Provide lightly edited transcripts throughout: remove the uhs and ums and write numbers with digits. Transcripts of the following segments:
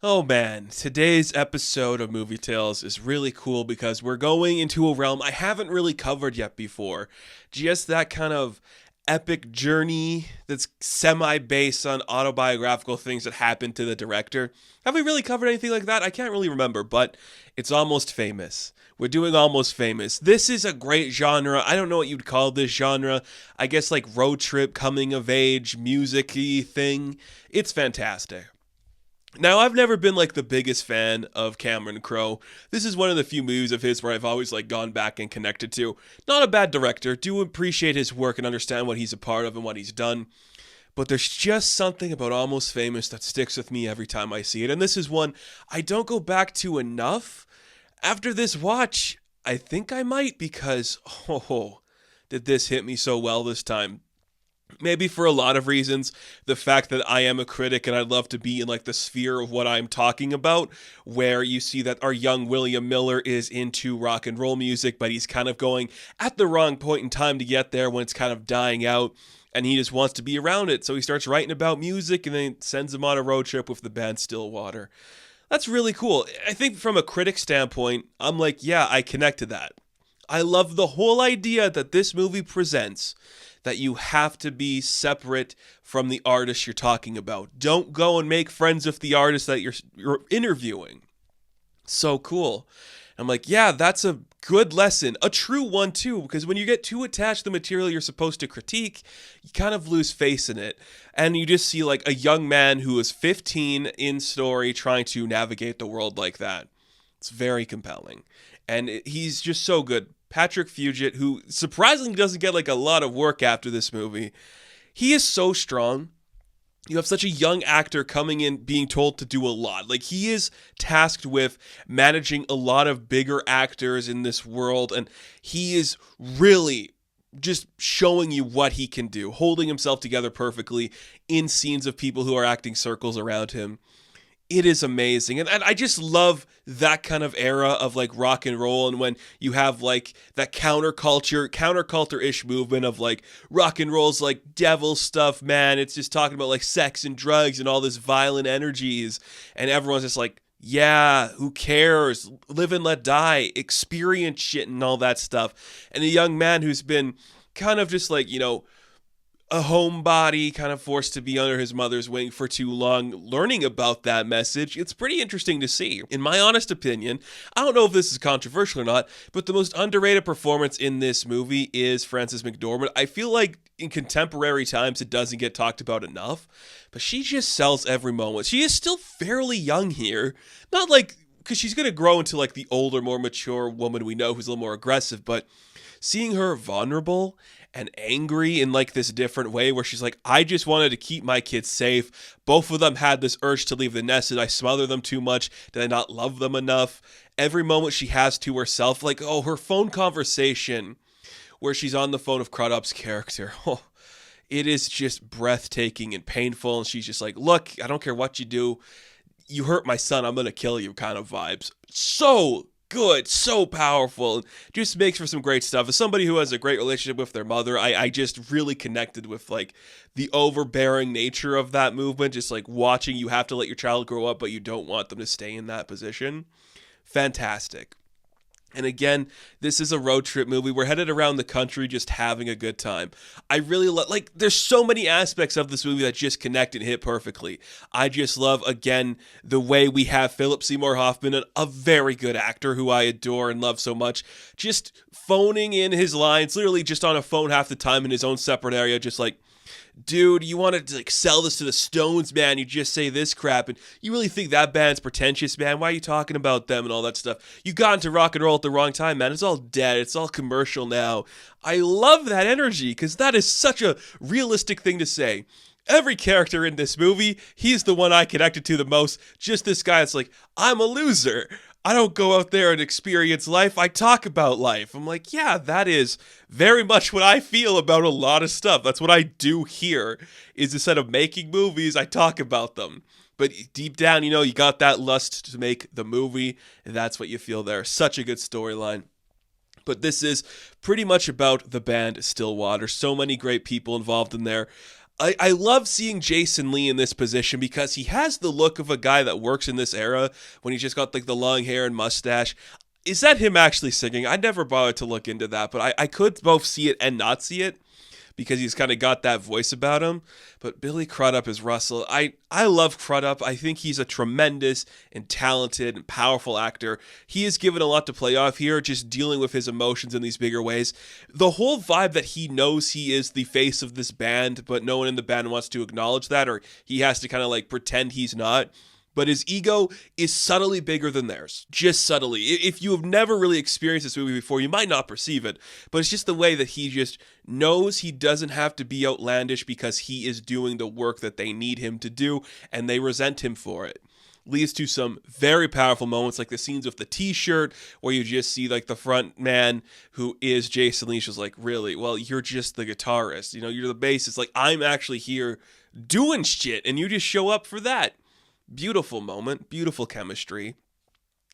Oh man, today's episode of Movie Tales is really cool because we're going into a realm I haven't really covered yet before. Just that kind of epic journey that's semi based on autobiographical things that happened to the director. Have we really covered anything like that? I can't really remember, but it's Almost Famous. We're doing Almost Famous. This is a great genre. I don't know what you'd call this genre. I guess like road trip, coming of age, music-y thing. It's fantastic. Now, I've never been like the biggest fan of Cameron Crowe. This is one of the few movies of his where I've always like gone back and connected to. Not a bad director, do appreciate his work and understand what he's a part of and what he's done. But there's just something about Almost Famous that sticks with me every time I see it. And this is one I don't go back to enough. After this watch, I think I might because, oh, did this hit me so well this time. Maybe for a lot of reasons, the fact that I am a critic and I'd love to be in like the sphere of what I'm talking about, where you see that our young William Miller is into rock and roll music, but he's kind of going at the wrong point in time to get there when it's kind of dying out, and he just wants to be around it. So he starts writing about music and then sends him on a road trip with the band Stillwater. That's really cool. I think from a critic standpoint, I'm like, yeah, I connect to that. I love the whole idea that this movie presents that you have to be separate from the artist you're talking about. Don't go and make friends with the artist that you're interviewing. So cool. I'm like, yeah, that's a good lesson. A true one, too, because when you get too attached to the material you're supposed to critique, you kind of lose faith in it. And you just see like a young man who is 15 in story trying to navigate the world like that. It's very compelling. And he's just so good. Patrick Fugit, who surprisingly doesn't get like a lot of work after this movie, he is so strong. You have such a young actor coming in being told to do a lot. Like, he is tasked with managing a lot of bigger actors in this world, and he is really just showing you what he can do, holding himself together perfectly in scenes of people who are acting circles around him. It is amazing. And I just love that kind of era of like rock and roll, and when you have like that counterculture-ish movement of like rock and roll's like devil stuff, man. It's just talking about like sex and drugs and all this violent energies, and everyone's just like, yeah, who cares? Live and let die, experience shit and all that stuff. And a young man who's been kind of just like, a homebody, kind of forced to be under his mother's wing for too long, learning about that message. It's pretty interesting to see. In my honest opinion, I don't know if this is controversial or not, but the most underrated performance in this movie is Frances McDormand. I feel like in contemporary times it doesn't get talked about enough, but she just sells every moment. She is still fairly young here. Not like, because she's going to grow into like the older, more mature woman we know who's a little more aggressive, but seeing her vulnerable and angry in like this different way where she's like, I just wanted to keep my kids safe. Both of them had this urge to leave the nest. Did I smother them too much? Did I not love them enough? Every moment she has to herself, like, oh, her phone conversation where she's on the phone with Crudup's character. Oh, it is just breathtaking and painful. And she's just like, look, I don't care what you do. You hurt my son, I'm going to kill you kind of vibes. So good, so powerful, just makes for some great stuff. As somebody who has a great relationship with their mother, I just really connected with like the overbearing nature of that movement, just like watching you have to let your child grow up, but you don't want them to stay in that position. Fantastic. And again, this is a road trip movie. We're headed around the country just having a good time. I really like, there's so many aspects of this movie that just connect and hit perfectly. I just love, again, the way we have Philip Seymour Hoffman, a very good actor who I adore and love so much, just phoning in his lines, literally just on a phone half the time in his own separate area, just like, dude, you want to like sell this to the Stones, man? You just say this crap, and you really think that band's pretentious, man? Why are you talking about them and all that stuff? You got into rock and roll at the wrong time, man. It's all dead. It's all commercial now. I love that energy because that is such a realistic thing to say. Every character in this movie, he's the one I connected to the most. Just this guy that's like, I'm a loser. I don't go out there and experience life. I talk about life. I'm like, yeah, that is very much what I feel about a lot of stuff. That's what I do here, is instead of making movies, I talk about them. But deep down, you got that lust to make the movie, and that's what you feel there. Such a good storyline. But this is pretty much about the band Stillwater. So many great people involved in there. I love seeing Jason Lee in this position because he has the look of a guy that works in this era when he's just got like the long hair and mustache. Is that him actually singing? I never bothered to look into that, but I could both see it and not see it because he's kind of got that voice about him. But Billy Crudup is Russell. I love Crudup. I think he's a tremendous and talented and powerful actor. He is given a lot to play off here, just dealing with his emotions in these bigger ways. The whole vibe that he knows he is the face of this band, but no one in the band wants to acknowledge that, or he has to kind of like pretend he's not. But his ego is subtly bigger than theirs, just subtly. If you have never really experienced this movie before, you might not perceive it, but it's just the way that he just knows he doesn't have to be outlandish because he is doing the work that they need him to do, and they resent him for it. Leads to some very powerful moments, like the scenes with the t-shirt, where you just see like the front man who is Jason Lee, just like, really? Well, you're just the guitarist, you're the bassist. Like, I'm actually here doing shit, and you just show up for that. Beautiful moment, beautiful chemistry.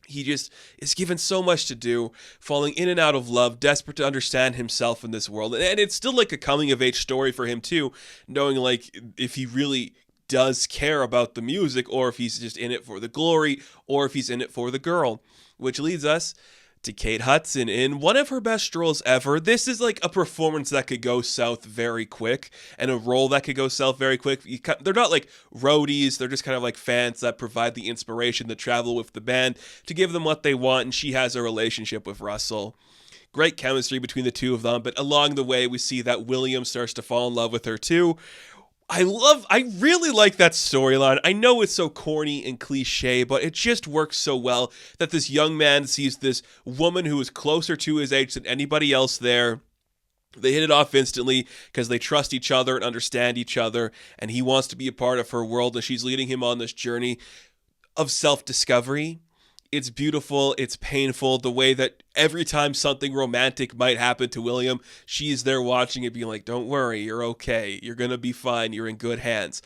He just is given so much to do, falling in and out of love, desperate to understand himself in this world. And it's still like a coming of age story for him too, knowing like if he really does care about the music, or if he's just in it for the glory, or if he's in it for the girl. Which leads us to Kate Hudson in one of her best roles ever. This is like a performance that could go south very quick, and a role that could go south very quick. They're not like roadies, they're just kind of like fans that provide the inspiration to travel with the band to give them what they want, and she has a relationship with Russell. Great chemistry between the two of them, but along the way we see that William starts to fall in love with her too. I really like that storyline. I know it's so corny and cliche, but it just works so well that this young man sees this woman who is closer to his age than anybody else there. They hit it off instantly because they trust each other and understand each other, and he wants to be a part of her world, and she's leading him on this journey of self-discovery. It's beautiful, it's painful, the way that every time something romantic might happen to William, she's there watching it being like, don't worry, you're okay, you're gonna be fine, you're in good hands.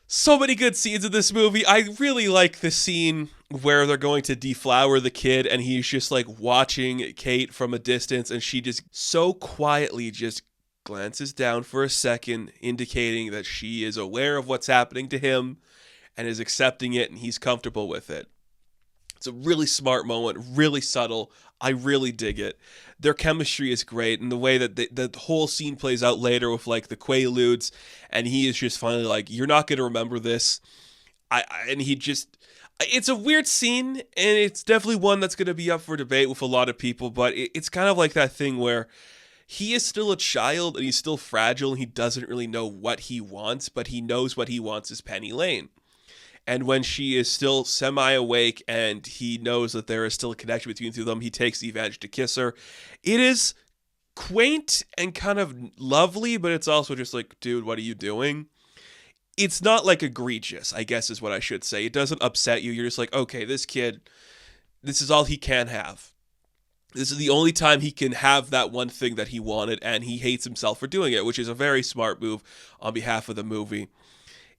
So many good scenes in this movie. I really like the scene where they're going to deflower the kid and he's just like watching Kate from a distance, and she just so quietly just glances down for a second, indicating that she is aware of what's happening to him and is accepting it, and he's comfortable with it. It's a really smart moment, really subtle. I really dig it. Their chemistry is great, and the way that the whole scene plays out later with like the Quaaludes, and he is just finally like, you're not going to remember this. It's a weird scene, and it's definitely one that's going to be up for debate with a lot of people, but it's kind of like that thing where he is still a child, and he's still fragile, and he doesn't really know what he wants, but he knows what he wants is Penny Lane. And when she is still semi-awake and he knows that there is still a connection between the two of them, he takes the advantage to kiss her. It is quaint and kind of lovely, but it's also just like, dude, what are you doing? It's not like egregious, I guess is what I should say. It doesn't upset you. You're just like, okay, this kid, this is all he can have. This is the only time he can have that one thing that he wanted, and he hates himself for doing it, which is a very smart move on behalf of the movie.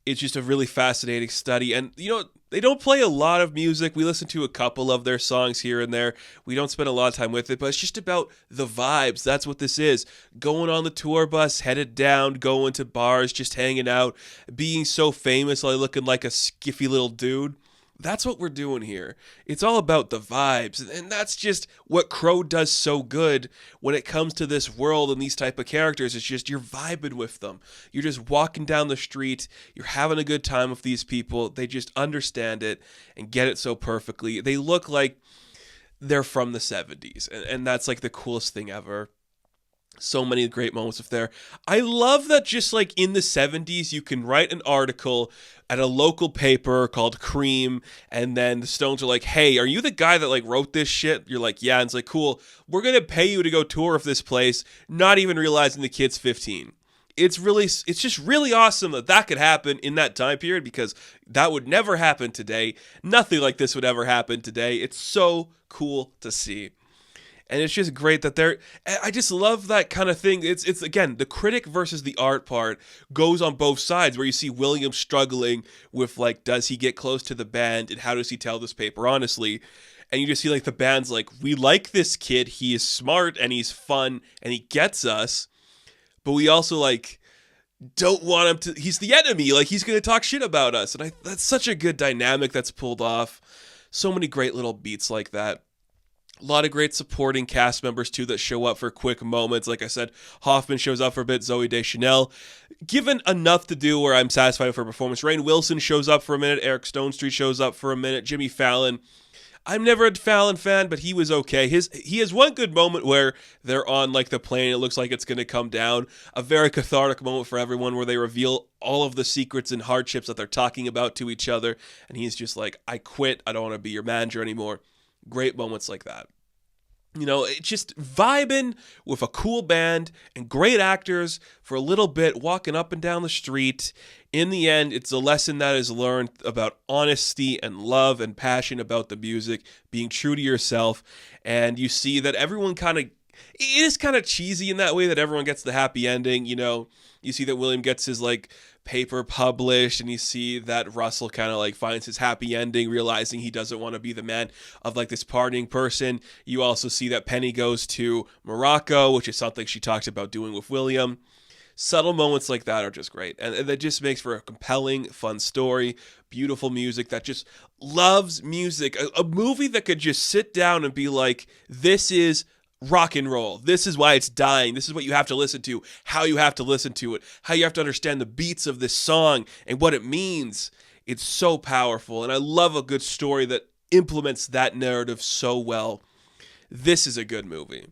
It's just a really fascinating study. And, they don't play a lot of music. We listen to a couple of their songs here and there. We don't spend a lot of time with it, but it's just about the vibes. That's what this is. Going on the tour bus, headed down, going to bars, just hanging out, being so famous, like looking like a skiffy little dude. That's what we're doing here. It's all about the vibes, and that's just what Crow does so good when it comes to this world and these type of characters. It's just you're vibing with them. You're just walking down the street. You're having a good time with these people. They just understand it and get it so perfectly. They look like they're from the 70s, and that's like the coolest thing ever. So many great moments of there. I love that just like in the 70s, you can write an article at a local paper called Cream, and then the Stones are like, hey, are you the guy that like wrote this shit? You're like, yeah. And it's like, cool. We're going to pay you to go tour of this place, not even realizing the kid's 15. It's just really awesome that could happen in that time period, because that would never happen today. Nothing like this would ever happen today. It's so cool to see. And it's just great that I just love that kind of thing. It's again, the critic versus the art part goes on both sides, where you see William struggling with like, does he get close to the band and how does he tell this paper honestly? And you just see like the band's like, we like this kid. He is smart and he's fun and he gets us. But we also like, don't want him to, he's the enemy, like he's going to talk shit about us. And that's such a good dynamic that's pulled off. So many great little beats like that. A lot of great supporting cast members, too, that show up for quick moments. Like I said, Hoffman shows up for a bit, Zooey Deschanel. Given enough to do where I'm satisfied with her performance. Rainn Wilson shows up for a minute. Eric Stonestreet shows up for a minute. Jimmy Fallon. I'm never a Fallon fan, but he was okay. He has one good moment where they're on like the plane. It looks like it's going to come down. A very cathartic moment for everyone where they reveal all of the secrets and hardships that they're talking about to each other. And he's just like, I quit. I don't want to be your manager anymore. Great moments like that. You know, it's just vibing with a cool band and great actors for a little bit, walking up and down the street. In the end, it's a lesson that is learned about honesty and love and passion about the music, being true to yourself. And you see that everyone it is kind of cheesy in that way that everyone gets the happy ending. You know, you see that William gets his like paper published, and you see that Russell kind of like finds his happy ending, realizing he doesn't want to be the man of like this partying person. You also see that Penny goes to Morocco, which is something she talked about doing with William. Subtle moments like that are just great, and that just makes for a compelling, fun story. Beautiful music that just loves music. A movie that could just sit down and be like, this is rock and roll. This is why it's dying. This is what you have to listen to, how you have to listen to it, how you have to understand the beats of this song and what it means. It's so powerful, and I love a good story that implements that narrative so well. This is a good movie.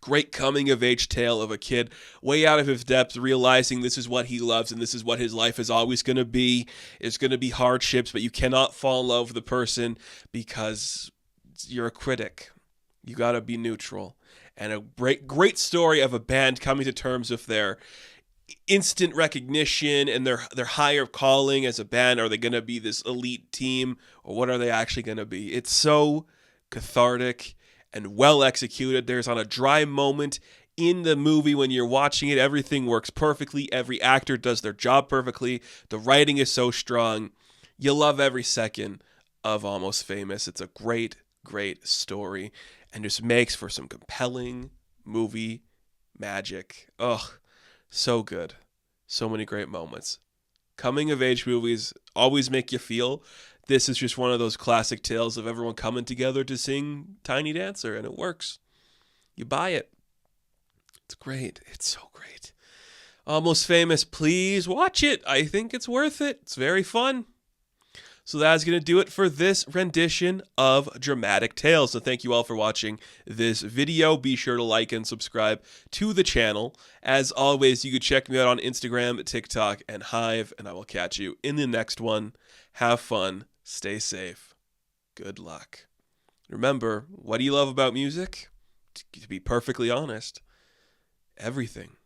Great coming-of-age tale of a kid way out of his depth, realizing this is what he loves and this is what his life is always going to be. It's going to be hardships, but you cannot fall in love with the person because you're a critic. You got to be neutral. And a great story of a band coming to terms with their instant recognition and their higher calling as a band. Are they going to be this elite team, or what are they actually going to be? It's so cathartic and well executed. There's on a dry moment in the movie when you're watching it. Everything works perfectly. Every actor does their job perfectly. The writing is so strong. You love every second of Almost Famous. It's a great story, and just makes for some compelling movie magic. Ugh, so good. So many great moments. Coming of age movies always make you feel. This is just one of those classic tales of everyone coming together to sing Tiny Dancer, and it works. You buy it. It's great. It's so great. Almost Famous, please watch it. I think it's worth it. It's very fun. So that's going to do it for this rendition of Dramatic Tales. So thank you all for watching this video. Be sure to like and subscribe to the channel. As always, you can check me out on Instagram, TikTok, and Hive, and I will catch you in the next one. Have fun. Stay safe. Good luck. Remember, what do you love about music? To be perfectly honest, everything.